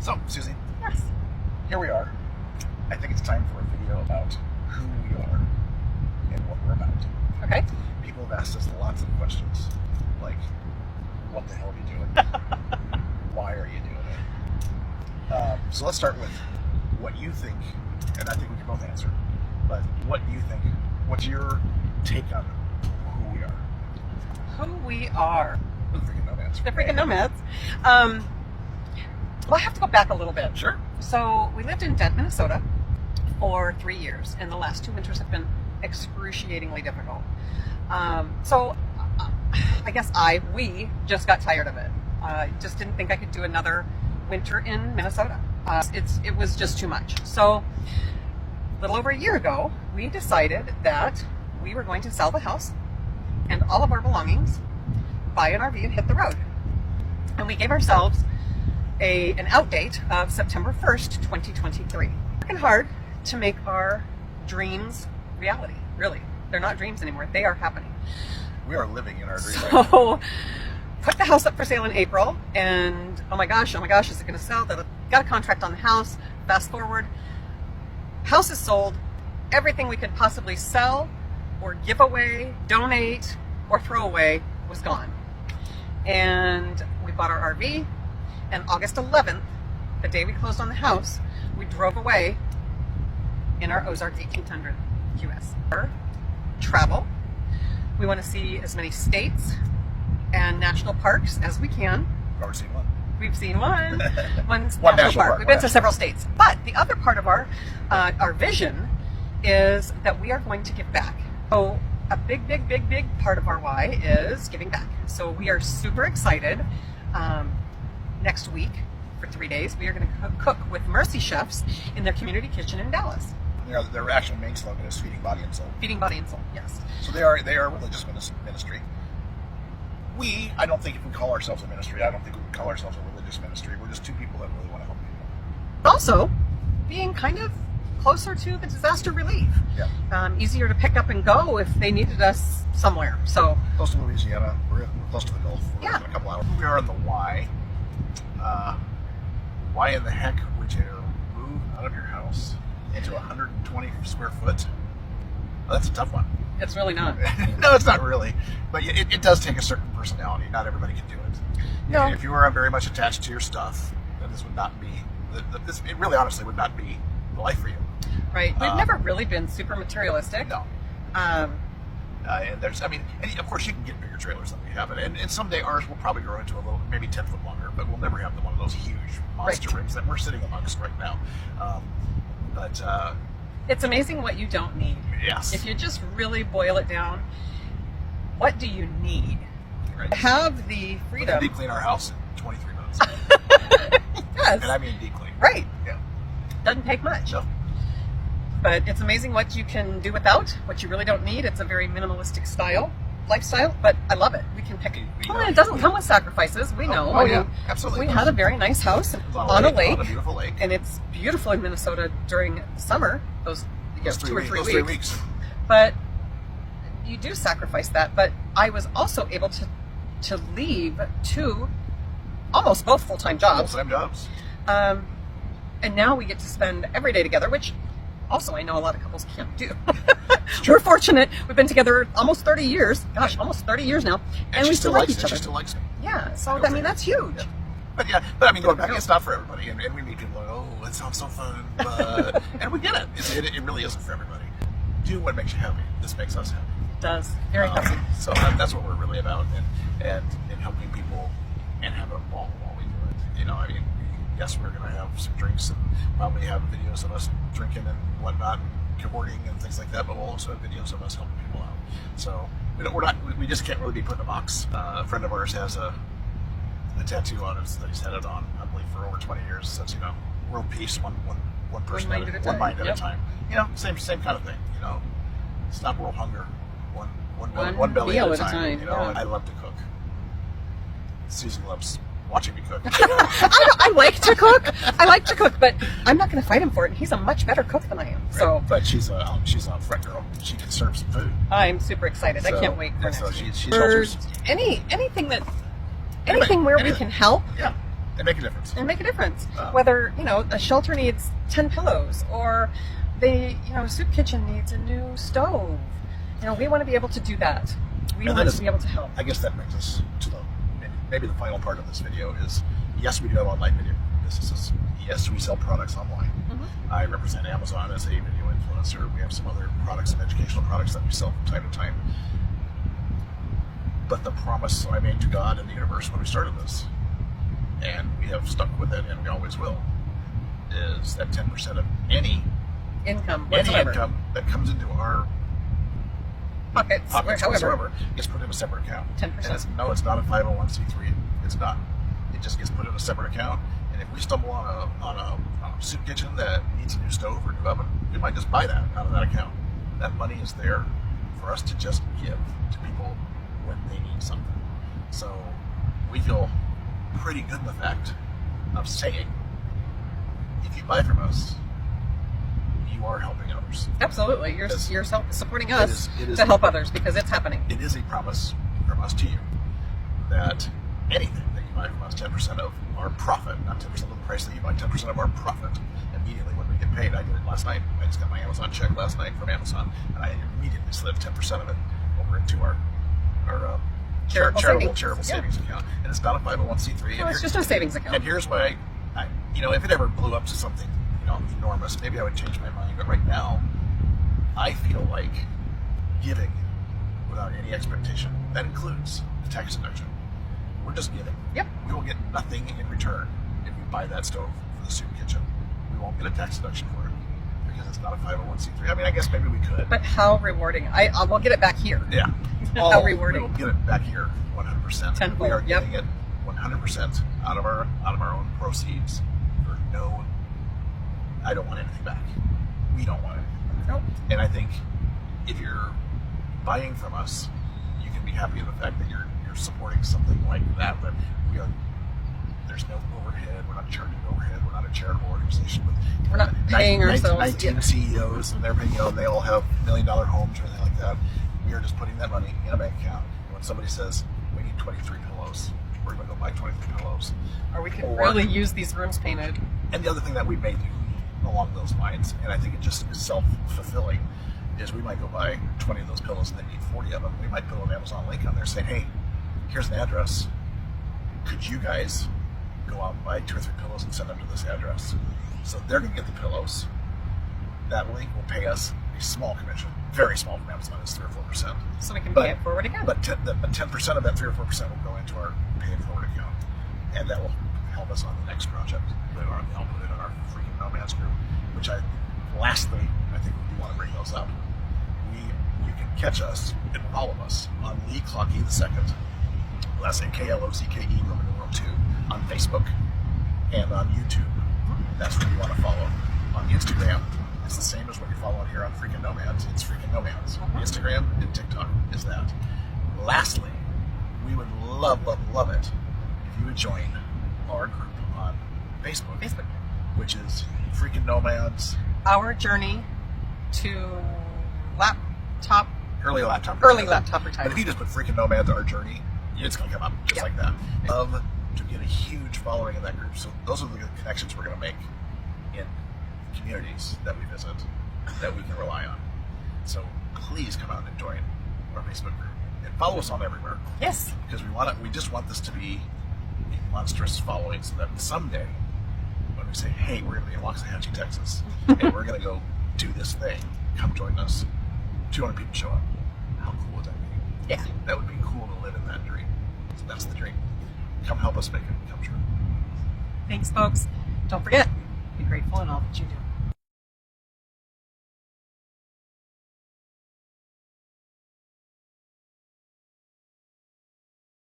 So, Susie, Yes. here we are. I think it's time for a video about who we are and what we're about. Okay. People have asked us lots of questions, like, what the hell are you doing? Why are you doing it? So let's start with what you think, and I think we can both answer, but what do you think? What's your take on who we are? Who we are. The freaking nomads. The freaking nomads. Well, I have to go back a little bit. Sure. So we lived in Dent, Minnesota for 3 years, and the last 2 winters have been excruciatingly difficult. So I guess we just got tired of it. I just didn't think I could do another winter in Minnesota. It was just too much. So a little over a year ago, we decided that we were going to sell the house and all of our belongings, buy an RV, and hit the road. And we gave ourselves an out date of September 1st, 2023. Working hard to make our dreams reality, really. They're not dreams anymore. They are happening. We are living in our dream right now. So, put the house up for sale in April, and oh my gosh, is it going to sell? Got a contract on the house. Fast forward, house is sold. Everything we could possibly sell or give away, donate, or throw away was gone. And we bought our RV, and August 11th, the day we closed on the house, we drove away in our Ozark 1800 US. Travel. We want to see as many states and national parks as we can. I've already seen one. We've seen one. One's One national national park. park, We've been to one several states. But the other part of our vision is that we are going to give back. So a big part of our why is giving back. So we are super excited. Next week, for 3 days, we are going to cook with Mercy Chefs in their community kitchen in Dallas. Their actual main slogan is feeding body and soul. Feeding body and soul, yes. So they are a religious ministry. I don't think if we call ourselves a ministry, I don't think we would call ourselves a religious ministry. We're just two people that really want to help people. Also, being kind of closer to the disaster relief. Yeah. Easier to pick up and go if they needed us somewhere. So Close to Louisiana. We're close to the Gulf. We're Yeah. in a couple hours. We are in the why. Why in the heck would you move out of your house into 120 square foot? Oh, that's a tough one. it's really not. No, it's not really. But it does take a certain personality. Not everybody can do it. No. If you are very much attached to your stuff, then this would not be, it really honestly would not be the life for you. Right. We've never really been super materialistic. No. Um, And of course you can get bigger trailers than we have. And someday ours will probably grow into a little, maybe 10 foot longer, but we'll never have one of those huge monster Right. rigs that we're sitting amongst right now. it's amazing what you don't need. Yes. If you just really boil it down, what do you need? Right. To have the We can freedom. deep clean our house in 23 minutes. Yes. And I mean deep clean. Right. Yeah. Doesn't take much. No. But it's amazing what you can do without, what you really don't need. It's a very minimalistic lifestyle, but I love it. We can pick it. We Well, know. and it doesn't come with sacrifices. We know. Oh, I yeah. mean, Absolutely. We had a very nice house on a lake, On a beautiful lake. and it's beautiful in Minnesota during summer. Those Those 2 or 3 those weeks. 3 weeks. But you do sacrifice that. But I was also able to leave 2, almost both full-time jobs. Full-time jobs. And now we get to spend every day together, which also I know a lot of couples can't do. We're fortunate. We've been together almost 30 years. Gosh, almost 30 years now. And she we still like likes each it. She other. still likes it. Yeah, so I mean, that's huge. Yeah. But I mean, going back, it's not for everybody. And we meet people like, oh, that sounds so fun. But, and we get it. It really isn't for everybody. Do what makes you happy. This makes us happy. It does. Very happy. So that's what we're really about, and helping people and having a ball while we do it. You know, I mean, yes, we're going to have some drinks and probably have videos of us drinking and whatnot, cavorting and things like that. But we'll also have videos of us helping people out. So we just can't really be put in a box. A friend of ours has a tattoo on us that he's had it on, I believe, for over 20 years. Says, world peace, one person, mind at a time. one mind at Yep. a time. Same kind of thing. Stop world hunger, One one belly meal at a time. yeah. I love to cook. Susan loves watching me cook. I like to cook, but I'm not going to fight him for it. He's a much better cook than I am. So But she's a front girl. She can serve some food. I'm super excited. I can't wait for So next week. she Or soldiers. anything where we can help. Yeah. They make a difference. and make a difference. Whether, a shelter needs 10 pillows or Soup Kitchen needs a new stove. We want to be able to do that. We And want that to be able to help. I guess that brings us to maybe the final part of this video is, yes, we do have online video businesses. Yes, we sell products online. Mm-hmm. I represent Amazon as a video influencer. We have some other products and educational products that we sell from time to time. But the promise I made to God and the universe when we started this, and we have stuck with it and we always will, is that 10% of any Income, income that comes into our pockets pockets however. whatsoever gets put in a separate account. 10%. And it's not a 501c3. It's not. It just gets put in a separate account. And if we stumble on a soup kitchen that needs a new stove or new oven, we might just buy that out of that account. That money is there for us to just give to people when they need something. So we feel pretty good in the fact of saying, if you buy from us, you are helping others. Absolutely. You're supporting us it is to help others because it's happening. It is a promise from us to you that anything that you buy from us, 10% of our profit, not 10% of the price that you buy, 10% of our profit immediately when we get paid. I did it last night. I just got my Amazon check last night from Amazon, and I immediately slid 10% of it over into our charitable savings account. And it's not a 501c3. Well, it's just a savings account. And here's why if it ever blew up to something enormous, maybe I would change my mind. But right now, I feel like giving without any expectation. That includes the tax deduction. We're just giving. Yep. We will get nothing in return if we buy that stove for the soup kitchen. We won't get a tax deduction for it because it's not a 501c3. I mean, I guess maybe we could. But how rewarding. We'll get it back here. Yeah. How rewarding. We'll get it back here 100%. Tenfold. We are Yep. getting it 100% out of our own proceeds for no. I don't want anything back. We don't want anything back. Nope. And I think if you're buying from us, you can be happy in the fact that you're supporting something like that. But there's no overhead. We're not charging overhead. We're not a charitable organization with We're not paying ourselves. 19 CEOs, and they're paying, they all have $1 million homes or anything like that. We are just putting that money in a bank account. And when somebody says we need 23 pillows, we're going to go buy 23 pillows. Or we can really use these rooms painted. And the other thing that we may do along those lines, and I think it just is self-fulfilling, is we might go buy 20 of those pillows and then need 40 of them. We might put an Amazon link on there saying, hey, here's an address. Could you guys go out and buy 2 or 3 pillows and send them to this address? So they're going to get the pillows. That link will pay us a small commission, very small from Amazon, it's 3 or 4%. So we can pay it forward again. But 10% of that 3 or 4% will go into our pay it forward account, and that will help us on the next project. I'll put it in our freaking Nomads group, which lastly, I think we do want to bring those up. You can catch us and follow us on Lee Clocky II, last name KLOCKE, Roman numeral 2, on Facebook and on YouTube. That's what you want to follow. On Instagram, it's the same as what you're following here on Freaking Nomads. It's Freaking Nomads. Instagram and TikTok is that. Lastly, we would love it if you would join our group on Facebook, which is Freaking Nomads. Our journey to early laptop retirement. But if you just put Freaking Nomads, our journey, it's going to come up just like that. Love to get a huge following in that group. So those are the connections we're going to make in communities that we visit that we can rely on. So please come out and join our Facebook group and follow us on everywhere. Yes. Because we just want this to be a monstrous following so that someday when we say, hey, we're going to be in Waxahachie, Texas, and we're going to go do this thing, come join us. 200 people show up. How cool would that be? Yeah. That would be cool to live in that dream. So that's the dream. Come help us make it come true. Thanks, folks. Don't forget, be grateful in all that you do.